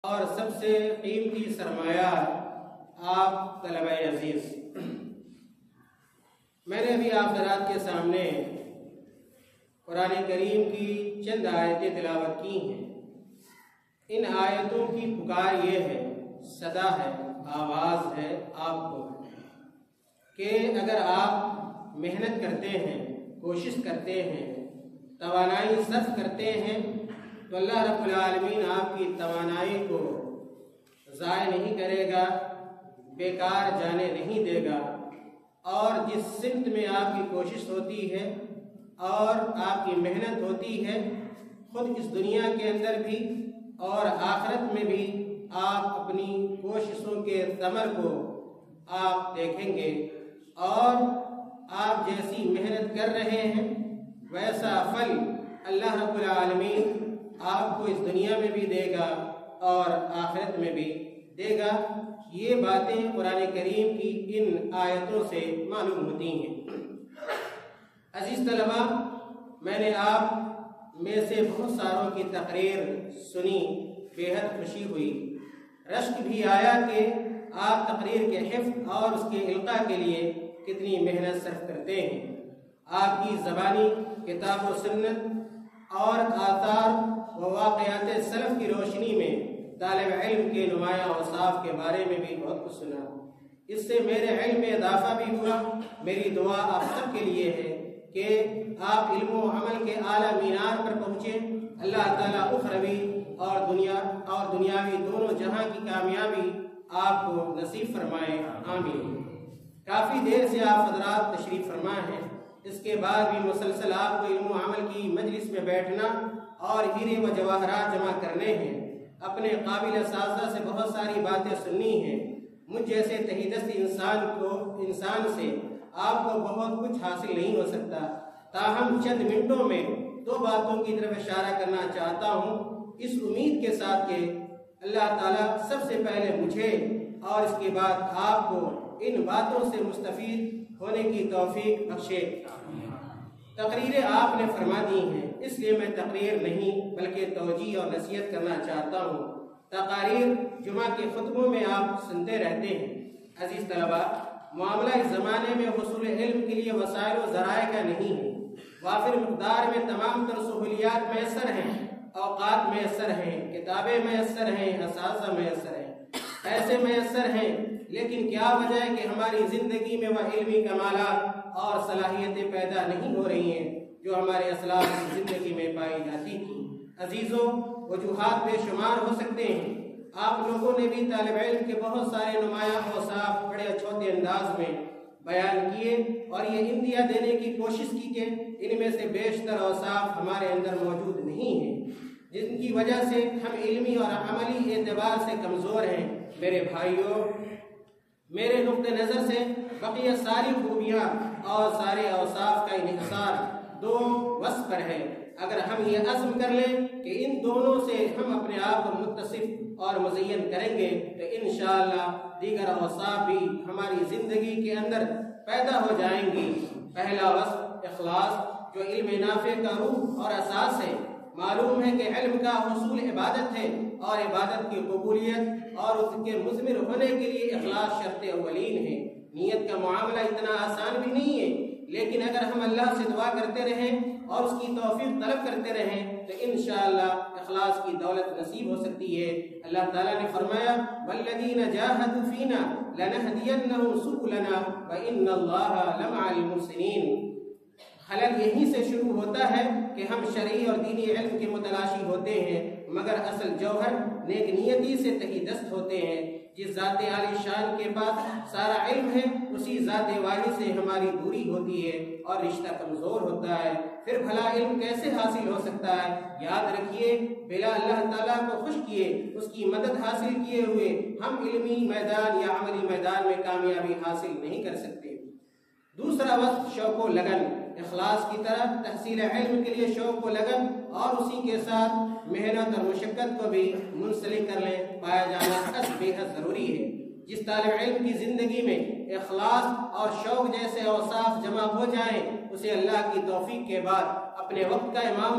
اور سب سے قیمتی سرمایہ آپ طلبہ عزیز، میں نے ابھی آپ حضرات کے سامنے قرآن کریم کی چند آیتیں تلاوت کی ہیں۔ ان آیتوں کی پکار یہ ہے، صدا ہے، آواز ہے آپ کو کہ اگر آپ محنت کرتے ہیں، کوشش کرتے ہیں، توانائی صرف کرتے ہیں تو اللہ رب العالمین آپ کی توانائی کو ضائع نہیں کرے گا، بیکار جانے نہیں دے گا، اور جس سمت میں آپ کی کوشش ہوتی ہے اور آپ کی محنت ہوتی ہے، خود اس دنیا کے اندر بھی اور آخرت میں بھی آپ اپنی کوششوں کے ثمر کو آپ دیکھیں گے، اور آپ جیسی محنت کر رہے ہیں ویسا پھل اللہ رب العالمین آپ کو اس دنیا میں بھی دے گا اور آخرت میں بھی دے گا۔ یہ باتیں قرآن کریم کی ان آیتوں سے معلوم ہوتی ہیں۔ عزیز طلبہ، میں نے آپ میں سے بہت ساروں کی تقریر سنی، بے حد خوشی ہوئی، رشک بھی آیا کہ آپ تقریر کے حفظ اور اس کے القاء کے لیے کتنی محنت صرف کرتے ہیں۔ آپ کی زبانی کتاب و سنت اور آثار و واقعات سلف کی روشنی میں طالب علم کے نمایاں اوصاف کے بارے میں بھی بہت کچھ سنا۔ اس سے میرے علم میں اضافہ بھی ہوا۔ میری دعا آپ سب کے لیے ہے کہ آپ علم و عمل کے اعلیٰ مینار پر پہنچیں۔ اللہ تعالیٰ اخروی اور دنیاوی دونوں جہاں کی کامیابی آپ کو نصیب فرمائے، آمین۔ کافی دیر سے آپ حضرات تشریف فرما ہیں، اس کے بعد بھی مسلسل آپ کو علم و عمل کی مجلس میں بیٹھنا اور ہیرے و جواہرات جمع کرنے ہیں، اپنے قابل اساتذہ سے بہت ساری باتیں سننی ہیں۔ مجھ جیسے تہیدست انسان سے آپ کو بہت کچھ حاصل نہیں ہو سکتا، تاہم چند منٹوں میں دو باتوں کی طرف اشارہ کرنا چاہتا ہوں، اس امید کے ساتھ کہ اللہ تعالیٰ سب سے پہلے مجھے اور اس کے بعد آپ کو ان باتوں سے مستفید ہونے کی توفیق بخشے۔ تقریریں آپ نے فرما دی ہیں، اس لیے میں تقریر نہیں بلکہ توجیہ اور نصیحت کرنا چاہتا ہوں۔ تقاریر جمعہ کے خطبوں میں آپ سنتے رہتے ہیں۔ عزیز طلبہ، معاملہ اس زمانے میں حصول علم کے لیے وسائل و ذرائع کا نہیں ہے۔ وافر مقدار میں تمام تر سہولیات میسر ہیں، اوقات میسر ہیں، کتابیں میسر ہیں، اساتذہ میسر ہیں، پیسے میسر ہیں، لیکن کیا وجہ ہے کہ ہماری زندگی میں وہ علمی کمالات اور صلاحیتیں پیدا نہیں ہو رہی ہیں جو ہمارے اسلاف کی زندگی میں پائی جاتی تھیں؟ عزیزوں، وجوہات بے شمار ہو سکتے ہیں۔ آپ لوگوں نے بھی طالب علم کے بہت سارے نمایاں اوصاف بڑے چھوٹے انداز میں بیان کیے اور یہ اندیا دینے کی کوشش کی کہ ان میں سے بیشتر اوصاف ہمارے اندر موجود نہیں ہیں، جن کی وجہ سے ہم علمی اور عملی اعتبار سے کمزور ہیں۔ میرے بھائیوں، میرے نقطہ نظر سے بقیہ ساری خوبیاں اور سارے اوصاف کا انحصار دو وصف پر ہے۔ اگر ہم یہ عزم کر لیں کہ ان دونوں سے ہم اپنے آپ کو متصف اور مزین کریں گے تو انشاءاللہ دیگر اوصاف بھی ہماری زندگی کے اندر پیدا ہو جائیں گی۔ پہلا وصف اخلاص، جو علم نافع کا روح اور اساس ہے۔ معلوم ہے کہ علم کا حصول عبادت ہے اور عبادت کی قبولیت اور اس کے مثمر ہونے کے لیے اخلاص شرط اولین ہے۔ نیت کا معاملہ اتنا آسان بھی نہیں ہے، لیکن اگر ہم اللہ سے دعا کرتے رہیں اور اس کی توفیق طلب کرتے رہیں تو انشاءاللہ اخلاص کی دولت نصیب ہو سکتی ہے۔ اللہ تعالیٰ نے فرمایا وَالَّذِينَ جَاهَدُوا فِينَا لَنَهْدِيَنَّهُمْ سُبُلَنَا وَإِنَّ اللَّهَ لَمَعَ الْمُحْسِنِينَ۔ خلل یہیں سے شروع ہوتا ہے کہ ہم شرعی اور دینی علم کے متلاشی ہوتے ہیں، مگر اصل جوہر نیک نیتی سے تہیدست ہوتے ہیں۔ جس ذات عالی شان کے پاس سارا علم ہے، اسی ذات واحد سے ہماری دوری ہوتی ہے اور رشتہ کمزور ہوتا ہے۔ پھر بھلا علم کیسے حاصل ہو سکتا ہے؟ یاد رکھیے، بلا اللہ تعالیٰ کو خوش کیے، اس کی مدد حاصل کیے ہوئے ہم علمی میدان یا عملی میدان میں کامیابی حاصل نہیں کر سکتے۔ دوسرا وقت شوق و لگن، اخلاص کی طرح تحصیل علم کے لیے شوق و لگن اور اسی کے ساتھ محنت اور مشقت کو بھی منسلک کر لیں پایا جانا بے حد ضروری ہے۔ جس طالب علم کی زندگی میں اخلاص اور شوق جیسے اوصاف جمع ہو جائیں، اسے اللہ کی توفیق کے بعد اپنے وقت کا امام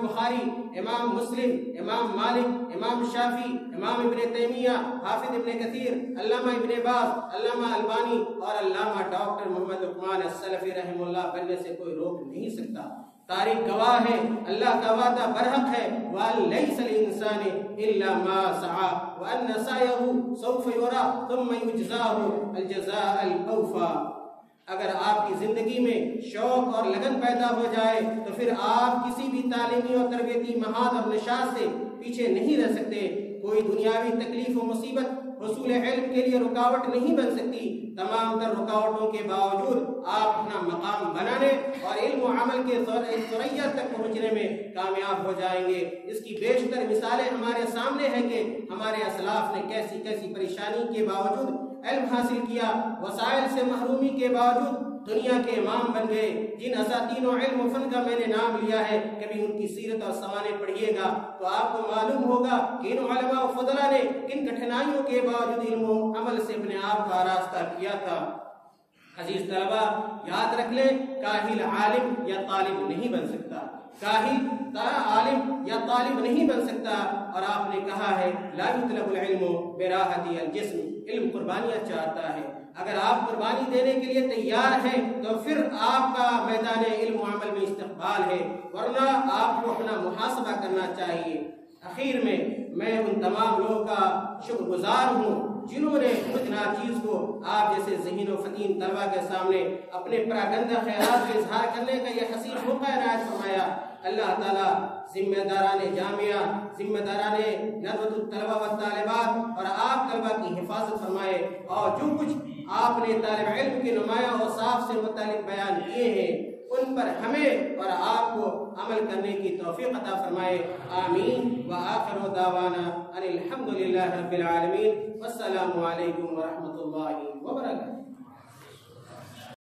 بخاری، امام مسلم، امام مالک، امام شافعی، امام ابن تیمیہ، حافظ ابن کثیر، علامہ ابن باز، علامہ البانی اور علامہ ڈاکٹر محمد لقمان السلفی رحمہ اللہ بننے سے کوئی روک نہیں سکتا۔ تاریخ گواہ ہے، اللہ کا وعدہ برحق ہے، وَأَن لَيْسَ الْإِنسَانِ إِلَّا مَا سَعَىٰ وَأَنَّ سَعْيَهُ سَوْفَ يُرَىٰ ثُمَّ يُجْزَاهُ الْجَزَاءَ الْأَوْفَىٰ۔ اگر آپ کی زندگی میں شوق اور لگن پیدا ہو جائے تو پھر آپ کسی بھی تعلیمی اور تربیتی مہاد اور نشاط سے پیچھے نہیں رہ سکتے۔ کوئی دنیاوی تکلیف و مصیبت حصول علم کے لیے رکاوٹ نہیں بن سکتی۔ تمام تر رکاوٹوں کے باوجود آپ اپنا مقام بنانے اور علم و عمل کے ثریا تک پہنچنے میں کامیاب ہو جائیں گے۔ اس کی بیشتر مثالیں ہمارے سامنے ہیں کہ ہمارے اسلاف نے کیسی کیسی پریشانی کے باوجود علم حاصل کیا، وسائل سے محرومی کے باوجود دنیا کے امام بن گئے۔ جن اساتین و علم و فن کا میں نے نام لیا ہے، کبھی ان کی سیرت اور سوانح پڑھیے گا تو آپ کو معلوم ہوگا کہ ان علماء و فضلاء نے کن کٹھنائیوں کے باوجود علم و عمل سے اپنے آپ کا آراستہ کیا تھا۔ عزیز طلبہ، یاد رکھ لیں، کاہل عالم یا طالب نہیں بن سکتا، کاہل عالم یا طالب نہیں بن سکتا۔ اور آپ نے کہا ہے لا یطلب العلم براحت الجسم، علم قربانیاں چاہتا ہے۔ اگر آپ قربانی دینے کے لیے تیار ہیں تو پھر آپ کا میدان علم و عمل میں استقبال ہے، ورنہ آپ کو اپنا محاسبہ کرنا چاہیے۔ اخیر میں ان تمام لوگوں کا شکر گزار ہوں جنہوں نے خود ناچیز کو آپ جیسے ذہین و فطین طلبہ کے سامنے اپنے پراگندہ خیالات کا اظہار کرنے کا یہ حسین موقع عنایت فرمایا۔ اللہ تعالیٰ ذمہ داران جامعہ، ذمہ داران ندوۃ الطلبہ و طالبات اور آپ طلبہ کی حفاظت فرمائے، اور جو کچھ آپ نے طالب علم کے نمایاں اوصاف سے متعلق بیان کیے ہیں ان پر ہمیں اور آپ کو عمل کرنے کی توفیق عطا فرمائے۔ آمین۔ وآخر دعوانا ان الحمد للہ رب العالمین، والسلام علیکم ورحمۃ اللہ وبرکاتہ۔